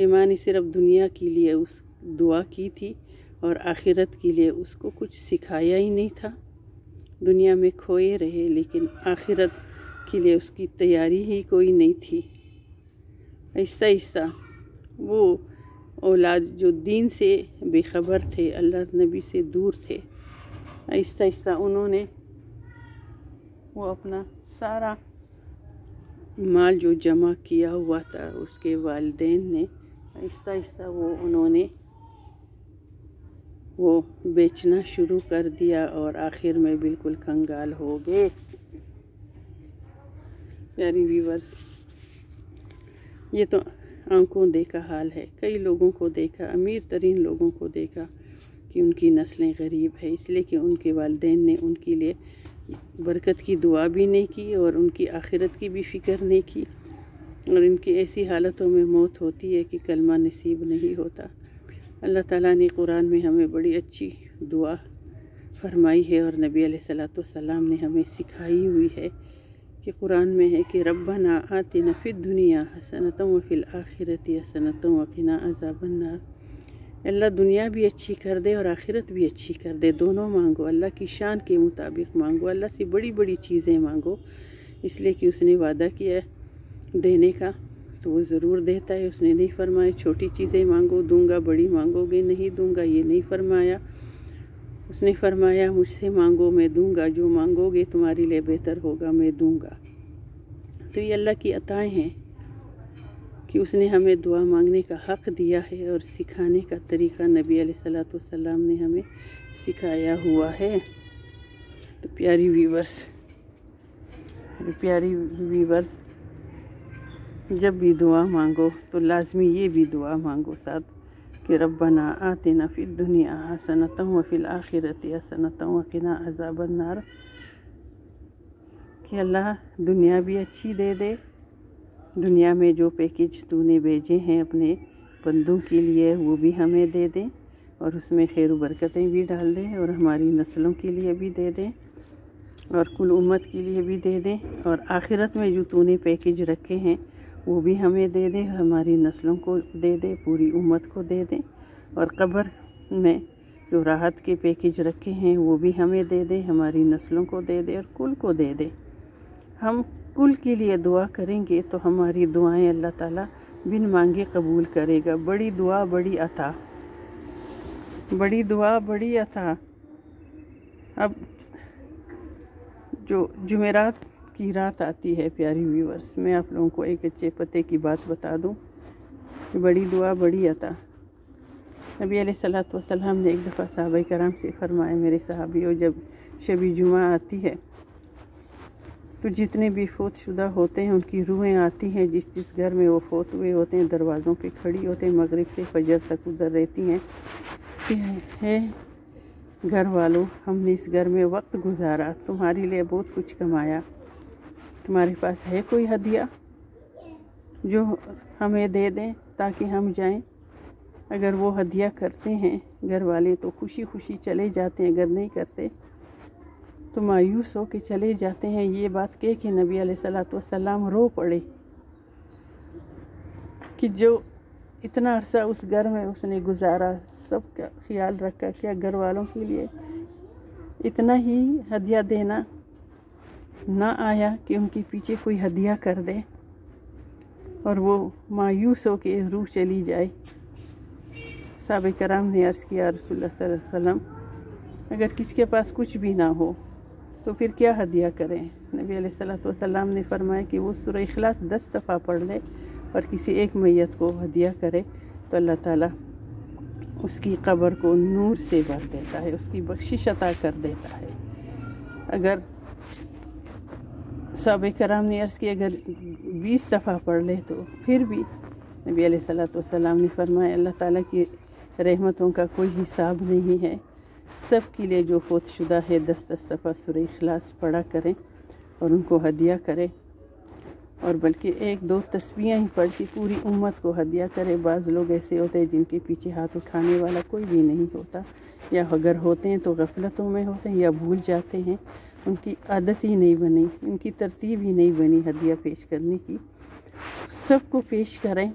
کہ ماں نے صرف دنیا کے لیے اس دعا کی تھی اور آخرت کے لیے اس کو کچھ سکھایا ہی نہیں تھا۔ دنیا میں کھوئے رہے لیکن آخرت کے لیے اس کی تیاری ہی کوئی نہیں تھی۔ آہستہ آہستہ وہ اولاد جو دین سے بے خبر تھے، اللہ نبی سے دور تھے، آہستہ آہستہ انہوں نے وہ اپنا سارا مال جو جمع کیا ہوا تھا اس کے والدین نے آہستہ آہستہ انہوں نے وہ بیچنا شروع کر دیا اور آخر میں بالکل کنگال ہو گئے۔ پیاری ویورز، یہ تو آنکھوں دیکھا حال ہے۔ کئی لوگوں کو دیکھا، امیر ترین لوگوں کو دیکھا کہ ان کی نسلیں غریب ہے، اس لیے کہ ان کے والدین نے ان کے لیے برکت کی دعا بھی نہیں کی اور ان کی آخرت کی بھی فکر نہیں کی، اور ان کی ایسی حالتوں میں موت ہوتی ہے کہ کلمہ نصیب نہیں ہوتا۔ اللہ تعالیٰ نے قرآن میں ہمیں بڑی اچھی دعا فرمائی ہے اور نبی علیہ السلام نے ہمیں سکھائی ہوئی ہے کہ قرآن میں ہے کہ ربنا آتنا فی الدنیا حسنۃ وفی الآخرۃ حسنۃ وقنا عذاب النار۔ اللہ دنیا بھی اچھی کر دے اور آخرت بھی اچھی کر دے، دونوں مانگو، اللہ کی شان کے مطابق مانگو، اللہ سے بڑی بڑی چیزیں مانگو، اس لیے کہ اس نے وعدہ کیا ہے دینے کا تو وہ ضرور دیتا ہے۔ اس نے نہیں فرمایا چھوٹی چیزیں مانگو دوں گا، بڑی مانگو گے نہیں دوں گا، یہ نہیں فرمایا۔ اس نے فرمایا مجھ سے مانگو میں دوں گا، جو مانگو گے تمہارے لیے بہتر ہوگا میں دوں گا۔ تو یہ اللہ کی عطائیں ہیں کہ اس نے ہمیں دعا مانگنے کا حق دیا ہے اور سکھانے کا طریقہ نبی علیہ السلام نے ہمیں سکھایا ہوا ہے۔ تو پیاری ویورز، جب بھی دعا مانگو تو لازمی یہ بھی دعا مانگو ساتھ کہ ربنا آتنا فی الدنیا حسنۃ وفی الآخرۃ حسنۃ وقنا عذاب النار، کہ اللہ دنیا بھی اچھی دے دے، دنیا میں جو پیکج تو نے بھیجے ہیں اپنے بندوں کے لیے وہ بھی ہمیں دے دیں، اور اس میں خیر و برکتیں بھی ڈال دیں، اور ہماری نسلوں کے لیے بھی دے دیں، اور کل امت کے لیے بھی دے دیں، اور آخرت میں جو تو نے پیکج رکھے ہیں وہ بھی ہمیں دے دیں، ہماری نسلوں کو دے دیں، پوری امت کو دے دیں، اور قبر میں جو راحت کے پیکج رکھے ہیں وہ بھی ہمیں دے دیں، ہماری نسلوں کو دے دیں، اور کل کو دے دیں۔ ہم کل کے لیے دعا کریں گے تو ہماری دعائیں اللہ تعالیٰ بن مانگے قبول کرے گا۔ بڑی دعا بڑی عطا، بڑی دعا بڑی عطا۔ اب جو جمعرات کی رات آتی ہے پیاری ویورز، میں آپ لوگوں کو ایک اچھے پتے کی بات بتا دوں کہ بڑی دعا بڑی عطا۔ نبی علیہ السلام نے ایک دفعہ صحابہ کرام سے فرمایا، میرے صحابیوں، جب شب جمعہ آتی ہے تو جتنے بھی فوت شدہ ہوتے ہیں ان کی روحیں آتی ہیں، جس گھر میں وہ فوت ہوئے ہوتے ہیں دروازوں پہ کھڑی ہوتے ہیں، مغرب سے فجر تک ادھر رہتی ہیں کہ ہے گھر والوں، ہم نے اس گھر میں وقت گزارا، تمہارے لیے بہت کچھ کمایا، تمہارے پاس ہے کوئی ہدیہ جو ہمیں دے دیں تاکہ ہم جائیں؟ اگر وہ ہدیہ کرتے ہیں گھر والے تو خوشی خوشی چلے جاتے ہیں، اگر نہیں کرتے تو مایوس ہو کے چلے جاتے ہیں۔ یہ بات کہہ کے نبی علیہ السلام رو پڑے کہ جو اتنا عرصہ اس گھر میں اس نے گزارا، سب کا خیال رکھا، کیا گھر والوں کے لیے اتنا ہی ہدیہ دینا نہ آیا کہ ان کے پیچھے کوئی ہدیہ کر دے اور وہ مایوس ہو کے روح چلی جائے؟ صحابہ کرام نے عرض کیا رسول اللہ صلی اللہ علیہ وسلم، اگر کسی کے پاس کچھ بھی نہ ہو تو پھر کیا ہدیہ کریں؟ نبی علیہ السلام نے فرمایا کہ وہ سورہ اخلاص 10 دفعہ پڑھ لے اور کسی ایک میت کو ہدیہ کرے تو اللہ تعالیٰ اس کی قبر کو نور سے بھر دیتا ہے، اس کی بخشش عطا کر دیتا ہے۔ اگر صحابہ کرام نے عرض کی اگر 20 دفعہ پڑھ لے تو پھر بھی نبی علیہ السلام نے فرمایا اللہ تعالیٰ کی رحمتوں کا کوئی حساب نہیں ہے، سب کے لیے جو فوت شدہ ہے 10 دفعہ سورہ اخلاص پڑھا کریں اور ان کو ہدیہ کریں، اور بلکہ 1-2 تسبیحیں ہی پڑھ کے پوری امت کو ہدیہ کرے۔ بعض لوگ ایسے ہوتے ہیں جن کے پیچھے ہاتھ اٹھانے والا کوئی بھی نہیں ہوتا، یا اگر ہوتے ہیں تو غفلتوں میں ہوتے ہیں یا بھول جاتے ہیں، ان کی عادت ہی نہیں بنی، ان کی ترتیب ہی نہیں بنی ہدیہ پیش کرنے کی۔ سب کو پیش کریں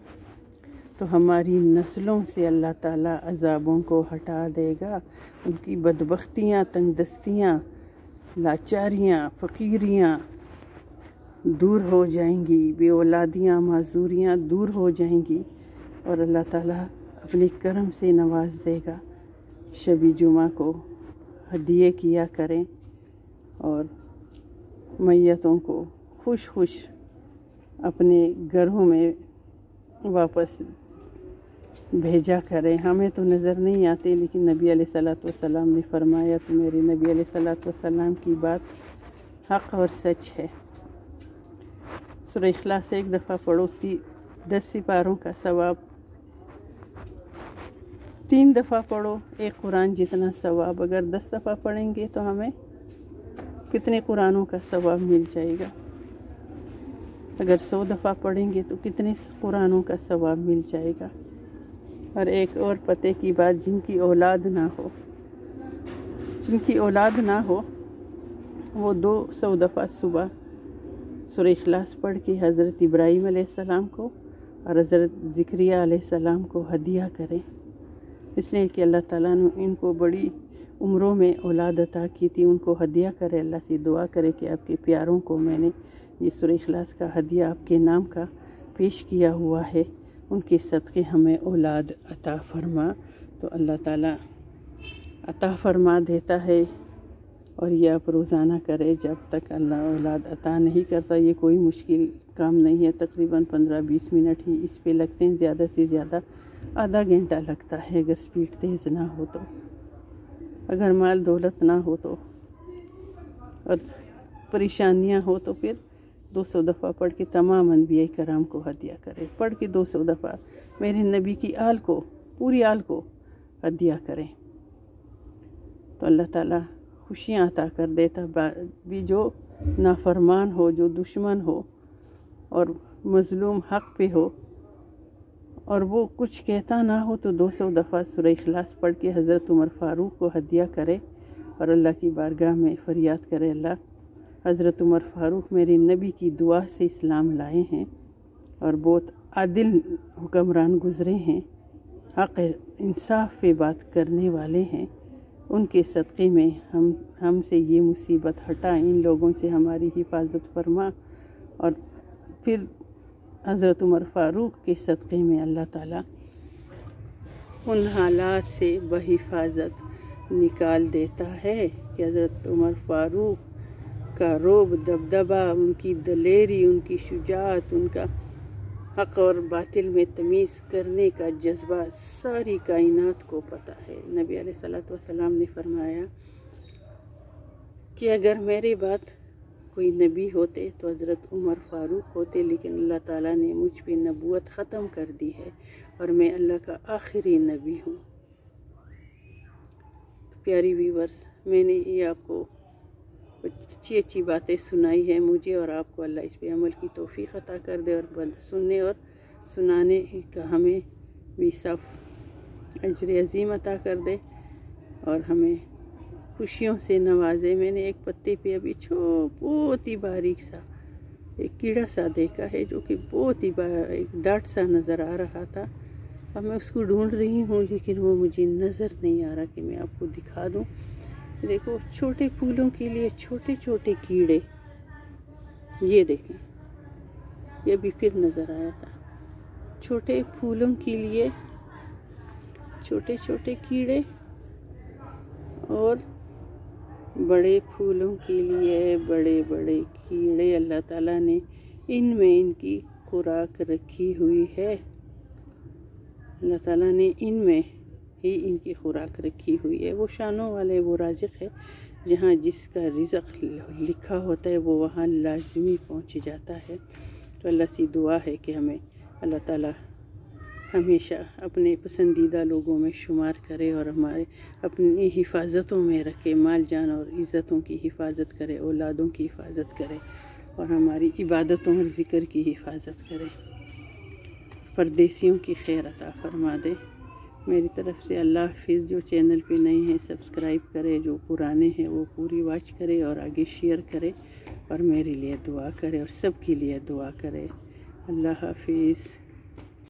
تو ہماری نسلوں سے اللہ تعالیٰ عذابوں کو ہٹا دے گا، ان کی بدبختیاں، تنگ دستیاں، لاچاریاں، فقیریاں دور ہو جائیں گی، بے اولادیاں، معذوریاں دور ہو جائیں گی، اور اللہ تعالیٰ اپنے کرم سے نواز دے گا۔ شب جمعہ کو ہدیے کیا کریں اور میتوں کو خوش خوش اپنے گھروں میں واپس بھیجا کریں۔ ہمیں تو نظر نہیں آتے، لیکن نبی علیہ الصلوۃ والسلام نے فرمایا، تو میرے نبی علیہ الصلوۃ والسلام کی بات حق اور سچ ہے۔ سورہ اخلاص ایک دفعہ پڑھو، 10 سپاروں کا ثواب، 3 دفعہ پڑھو ایک قرآن جتنا ثواب۔ اگر 10 دفعہ پڑھیں گے تو ہمیں کتنے قرآنوں کا ثواب مل جائے گا؟ اگر 100 دفعہ پڑھیں گے تو کتنے قرآنوں کا ثواب مل جائے گا؟ اور ایک اور پتے کی بات، جن کی اولاد نہ ہو وہ 200 دفعہ صبح سورہ اخلاص پڑھ کے حضرت ابراہیم علیہ السلام کو اور حضرت زکریا علیہ السلام کو ہدیہ کریں، اس لیے کہ اللہ تعالیٰ نے ان کو بڑی عمروں میں اولاد عطا کی تھی۔ ان کو ہدیہ کرے، اللہ سے دعا کرے کہ آپ کے پیاروں کو میں نے یہ سورہ اخلاص کا ہدیہ آپ کے نام کا پیش کیا ہوا ہے، ان کے صدقے ہمیں اولاد عطا فرما۔ تو اللہ تعالیٰ عطا فرما دیتا ہے، اور یہ آپ روزانہ کرے جب تک اللہ اولاد عطا نہیں کرتا۔ یہ کوئی مشکل کام نہیں ہے، تقریباً 15-20 منٹ ہی اس پہ لگتے ہیں، زیادہ سے زیادہ آدھا گھنٹہ لگتا ہے اگر سپیڈ تیز نہ ہو تو، اگر مال دولت نہ ہو تو، اور پریشانیاں ہو تو پھر 200 دفعہ پڑھ کے تمام انبیاء کرام کو ہدیہ کرے، پڑھ کے 200 دفعہ میرے نبی کی آل کو، پوری آل کو ہدیہ کریں، تو اللہ تعالیٰ خوشیاں عطا کر دیتا۔ بھی جو نافرمان ہو، جو دشمن ہو اور مظلوم حق پہ ہو اور وہ کچھ کہتا نہ ہو، تو 200 دفعہ سورہ اخلاص پڑھ کے حضرت عمر فاروق کو ہدیہ کرے اور اللہ کی بارگاہ میں فریاد کرے، اللہ حضرت عمر فاروق میرے نبی کی دعا سے اسلام لائے ہیں اور بہت عادل حکمران گزرے ہیں، حق انصاف پہ بات کرنے والے ہیں، ان کے صدقے میں ہم سے یہ مصیبت ہٹا، ان لوگوں سے ہماری حفاظت فرما۔ اور پھر حضرت عمر فاروق کے صدقے میں اللہ تعالیٰ ان حالات سے بحفاظت نکال دیتا ہے کہ حضرت عمر فاروق کا رعب، دبدبہ، ان کی دلیری، ان کی شجاعت، ان کا حق اور باطل میں تمیز کرنے کا جذبہ ساری کائنات کو پتہ ہے۔ نبی علیہ الصلوۃ والسلام نے فرمایا کہ اگر میرے بعد کوئی نبی ہوتے تو حضرت عمر فاروق ہوتے، لیکن اللہ تعالیٰ نے مجھ پہ نبوت ختم کر دی ہے اور میں اللہ کا آخری نبی ہوں۔ پیاری ویورز، میں نے یہ آپ کو کچھ اچھی باتیں سنائی ہے، مجھے اور آپ کو اللہ اس پہ عمل کی توفیق عطا کر دے، اور سننے اور سنانے کا ہمیں بھی سب اجر عظیم عطا کر دے اور ہمیں خوشیوں سے نوازے۔ میں نے ایک پتے پہ ابھی بہت ہی باریک سا ایک کیڑا سا دیکھا ہے، جو کہ بہت ہی ایک ڈاٹ سا نظر آ رہا تھا۔ اب میں اس کو ڈھونڈ رہی ہوں، لیکن وہ مجھے نظر نہیں آ رہا کہ میں آپ کو دکھا دوں۔ دیکھو، چھوٹے پھولوں کے لیے چھوٹے چھوٹے کیڑے، یہ دیکھیں، یہ بھی پھر نظر آیا تھا۔ چھوٹے پھولوں کے لیے چھوٹے چھوٹے کیڑے اور بڑے پھولوں کے لیے بڑے بڑے کیڑے۔ اللہ تعالیٰ نے ان میں ان کی خوراک رکھی ہوئی ہے، اللہ تعالیٰ نے ان میں ہی ان کی خوراک رکھی ہوئی ہے۔ وہ شانوں والے، وہ رازق ہے، جہاں جس کا رزق لکھا ہوتا ہے وہ وہاں لازمی پہنچ جاتا ہے۔ تو اللہ سے دعا ہے کہ ہمیں اللہ تعالیٰ ہمیشہ اپنے پسندیدہ لوگوں میں شمار کرے اور ہمارے اپنی حفاظتوں میں رکھے، مال جان اور عزتوں کی حفاظت کرے، اولادوں کی حفاظت کرے اور ہماری عبادتوں اور ذکر کی حفاظت کرے، پردیسیوں کی خیر عطا فرما دے۔ میری طرف سے اللہ حافظ۔ جو چینل پہ نئے ہیں سبسکرائب کرے، جو پرانے ہیں وہ پوری واچ کرے اور آگے شیئر کرے اور میرے لیے دعا کرے اور سب کے لیے دعا کرے۔ اللہ حافظ۔